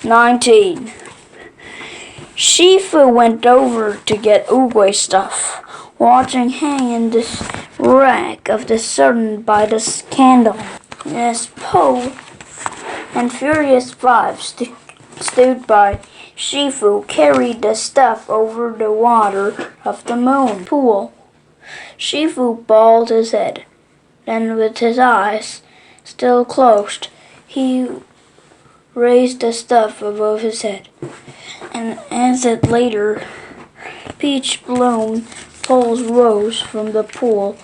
19. Shifu went over to get Uguay's stuff, watching hang in this rack of the sun by the candle. As Po and Furious Five stood by, Shifu carried the stuff over the water of the moon pool. Shifu bowed his head. Then, with his eyes still closed, he raised the stuff above his head. And as it later, peach bloom poles rose from the pool,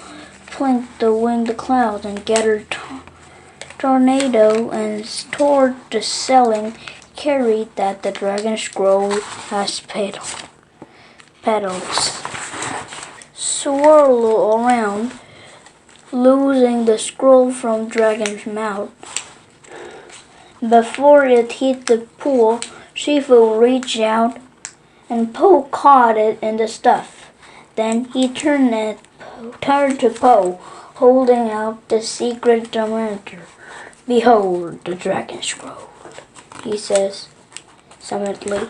plinked the winged clouds, and gathered tornado, and toward the ceiling carried that the dragon scroll has petals. Swirl around, losing the scroll from dragon's mouth. Before it hit the pool, Shifu reached out and Po caught it in the stuff. Then he turned to Po, holding out the secret diameter. "Behold the dragon scroll," he says summitly.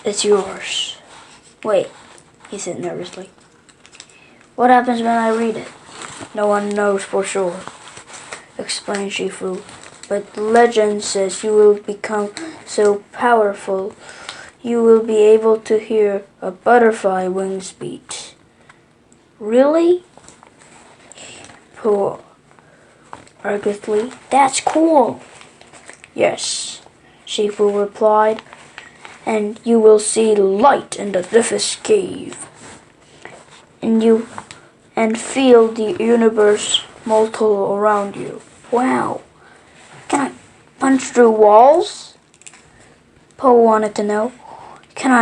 "It's yours." "Wait," he said nervously. "What happens when I read it?" "No one knows for sure," explained Shifu. "But legend says you will become so powerful you will be able to hear a butterfly wings beat." "Really?" Po arguably. "That's cool." "Yes," Shifu replied, "and you will see light in the deepest cave. And feel the universe molten around you." "Wow. Can I punch through walls?" Po wanted to know. Could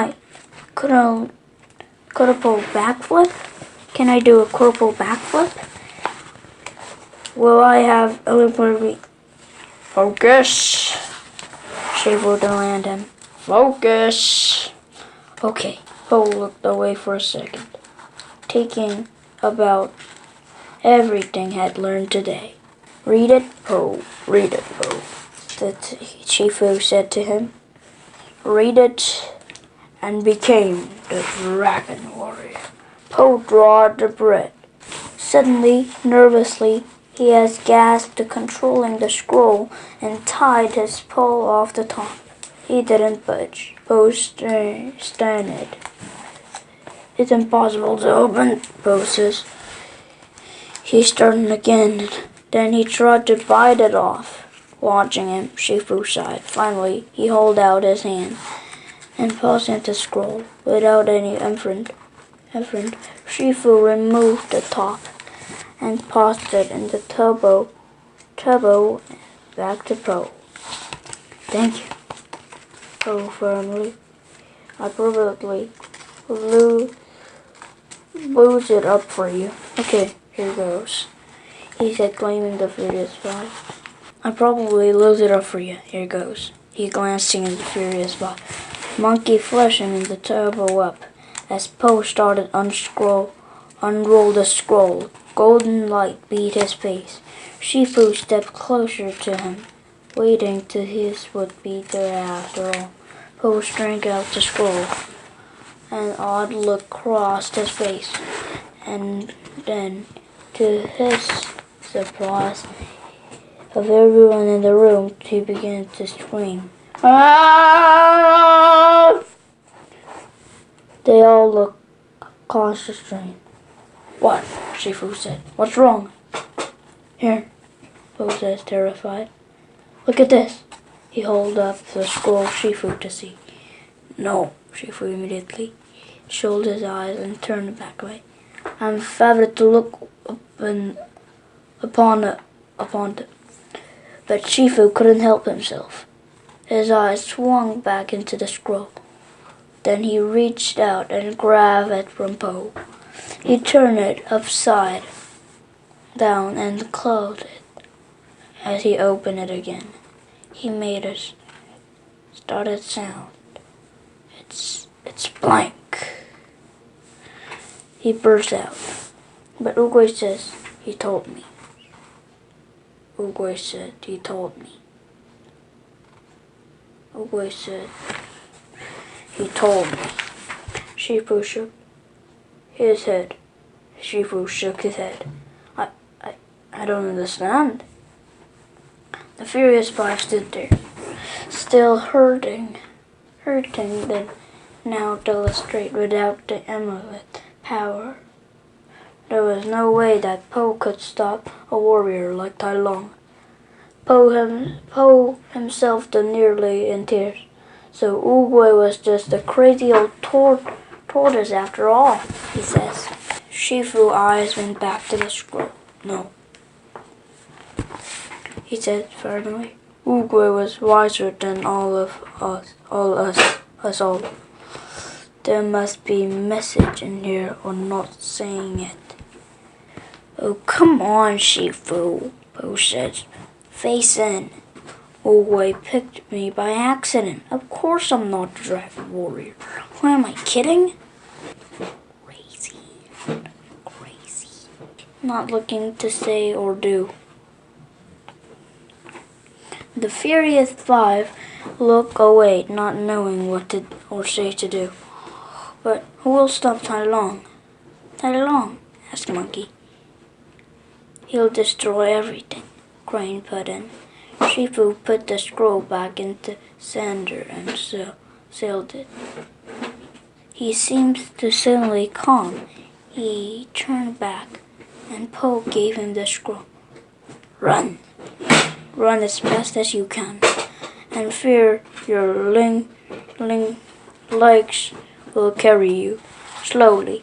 a pole backflip? Can I do a corporal backflip? Will I have electricity? "Focus," Shifu demanded him. "Focus." Okay, Po looked away for a second, thinking about everything had learned today. "Read it, Po. Read it, Po," the Shifu said to him. "Read it," and became the dragon warrior. Po drawed the breath. Suddenly, nervously, he has gasped, controlling the scroll, and tied his pole off the top. He didn't budge. Po stared. "It's impossible to open," Po says. He started again. Then he tried to bite it off. Watching him, Shifu sighed. Finally, he held out his hand and passed the scroll. Without any effort, Shifu removed the top and passed it in the turbo back to Po. "Thank you," Po firmly. "I probably lose it up for you." "Okay, here goes," he said, claiming the Furious Five. "I probably lose it up for you. Here goes." He glanced at the Furious Five. Monkey flesh and the turbo up. As Po started unroll the scroll, golden light beat his face. Shifu stepped closer to him, waiting till his would be there after all. Po drank out the scroll. An odd look crossed his face, and then, to his surprise of everyone in the room, he began to scream. "Ah!" They all looked concentrated. "What?" Shifu said. "What's wrong?" "Here," Po says, terrified. "Look at this." He held up the scroll Shifu to see. "No," Shifu immediately showed his eyes and turned back away. "I'm favored to look upon it." But Shifu couldn't help himself. His eyes swung back into the scroll. Then he reached out and grabbed it from Po. He turned it upside down and closed it. As he opened it again, he made a startled sound. It's blank," he burst out. "But Uguay says he told me." Uguay said he told me. Uguay said. He told me. Shifu shook his head. Shifu shook his head. I don't understand. The Furious Five stood there, still hurting then now illustrate without the amulet power. There was no way that Po could stop a warrior like Tai Long. Po himself stood nearly in tears. So Uguay was just a crazy old tortoise after all, he says. Shifu's eyes went back to the scroll. No, he said firmly. Uguay was wiser than us all. There must be a message in here or not saying it. Oh, come on, Shifu, Po said. Face in. Uguay picked me by accident. Of course I'm not a dragon warrior. Why am I kidding? Crazy. Not looking to say or do. The Furious Five look away, not knowing what to or say to do. But who will stop Tai Long? Tai Long, asked Monkey. He'll destroy everything, Crane put in. Shifu put the scroll back into Sander and sealed it. He seemed to suddenly calm. He turned back, and Po gave him the scroll. Run! Run as fast as you can, and fear your legs will carry you. Slowly,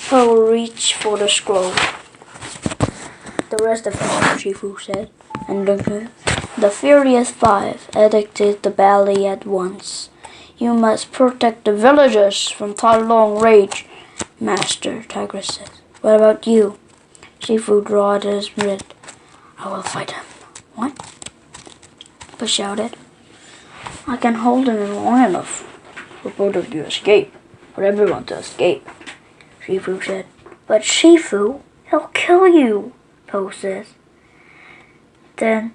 Po reached for the scroll. The rest of us, Shifu said, and the Furious Five edited the ballet at once. You must protect the villagers from Tai Long rage, Master, Tigress said. What about you? Shifu drawed his wrist. I will fight him. What? Po shouted. I can hold him long enough for both of you to escape, for everyone to escape, Shifu said. But Shifu, he'll kill you, Po says. Then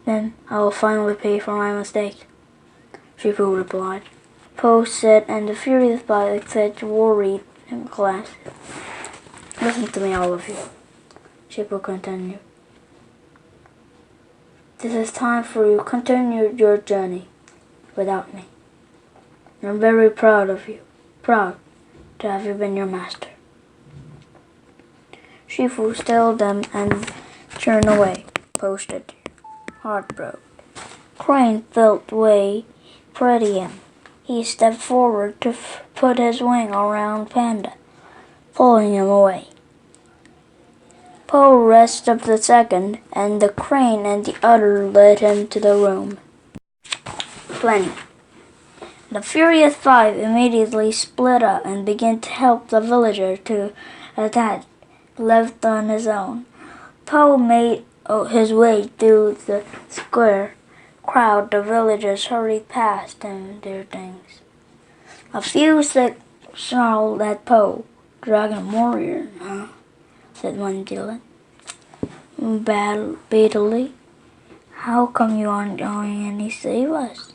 I will finally pay for my mistake, Shifu replied. Po said, and the Furious Five said worried in class. Listen to me, all of you, Shifu continued. This is time for you to continue your journey without me. I'm very proud of you. Proud to have you been your master. Shifu stilled them and turned away, posted, heartbroken. Crane felt way pretty him. He stepped forward to put his wing around Panda, pulling him away. Po raised up the second, and the Crane and the other led him to the room. 20. The Furious Five immediately split up and began to help the villager to attack. Left on his own, Po made his way through the square crowd. The villagers hurried past him their things. A few snarled at Po. Dragon warrior, huh? Said one villain. Bitterly. How come you aren't going any save us?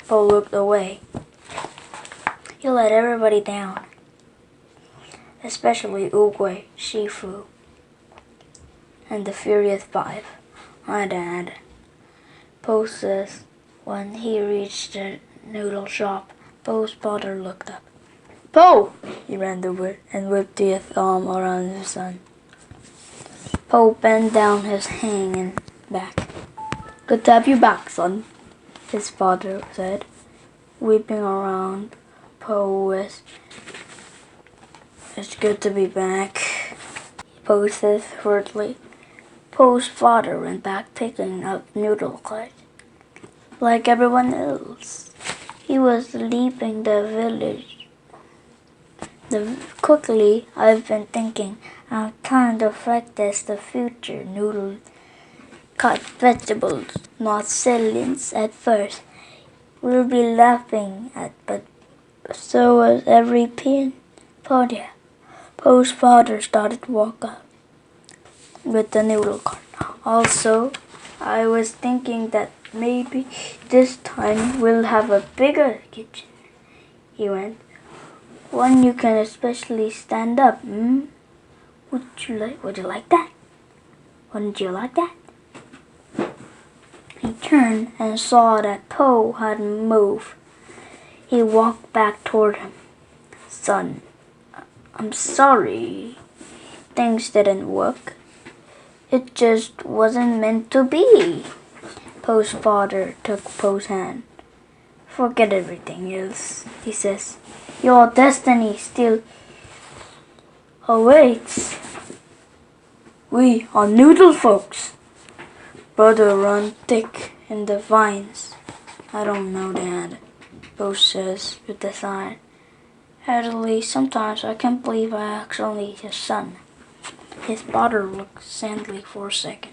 Po looked away. You let everybody down. Especially Uguay, Shifu, and the Furious Five. My dad. Po says when he reached the noodle shop, Po's father looked up. Po! He ran over and whipped his arm around his son. Po bent down his hanging back. Good to have you back, son, his father said, whipping around Po with, It's good to be back, Po said hurriedly. Po's father went back picking up noodle carts. Like everyone else, he was leaving the village. Quickly, I've been thinking how time to practice the future noodle cut vegetables, not silliness at first. We'll be laughing at, but so was every Podia. Po's father started to walk up with the noodle cart. Also, I was thinking that maybe this time we'll have a bigger kitchen, he went. One you can especially stand up, Would you like that? Wouldn't you like that? He turned and saw that Poe hadn't moved. He walked back toward him. Son, I'm sorry. Things didn't work. It just wasn't meant to be. Poe's father took Poe's hand. Forget everything else, he says. Your destiny still awaits. We are noodle folks. Brother run thick in the vines. I don't know, Dad, Poe says with a sigh. Actually, sometimes I can't believe I actually his son. His father looked sadly for a second.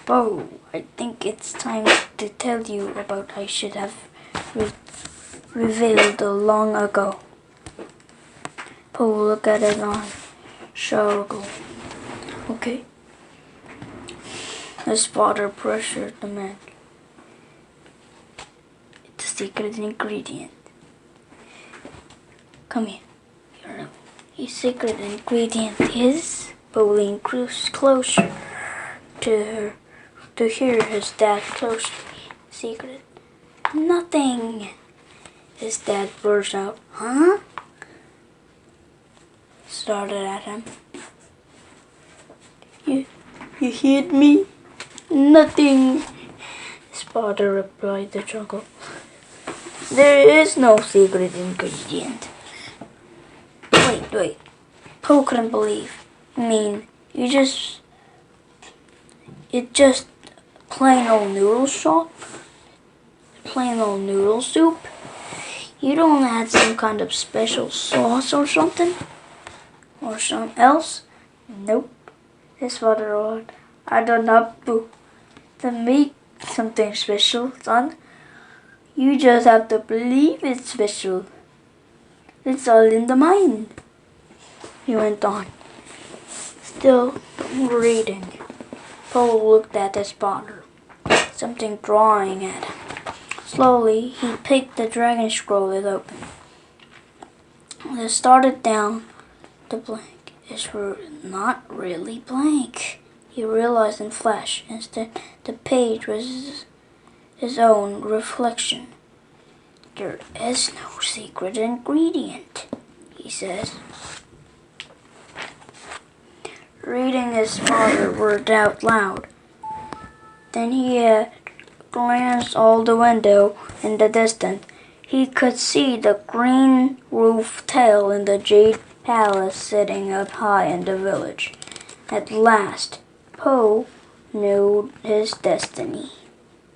Poe, I think it's time to tell you about I should have revealed long ago. Poe looked at it on struggle. Okay. His father pressured the man. It's a secret ingredient. Come here. His secret ingredient is Poe closer to her to hear his dad closely. Secret. Nothing. His dad burst out. Huh? Started at him. You hit me? Nothing. His father replied to chuckle. There is no secret ingredient. Wait. Poe couldn't believe. I mean, it's just plain old noodle soup? Plain old noodle soup? You don't add some kind of special sauce or something? Or something else? Nope. His father roared. I don't have to make something special, son. You just have to believe it's special. It's all in the mind. He went on. Still reading. Poe looked at his father. Something drawing at him. Slowly, he picked the dragon scroll it open. It started down the blank. It's not really blank. He realized in a flash. Instead, the page was his own reflection. There is no secret ingredient, he says. Reading his father's words out loud. Then he glanced out the window in the distance. He could see the green roof tile in the jade palace sitting up high in the village. At last, Poe knew his destiny.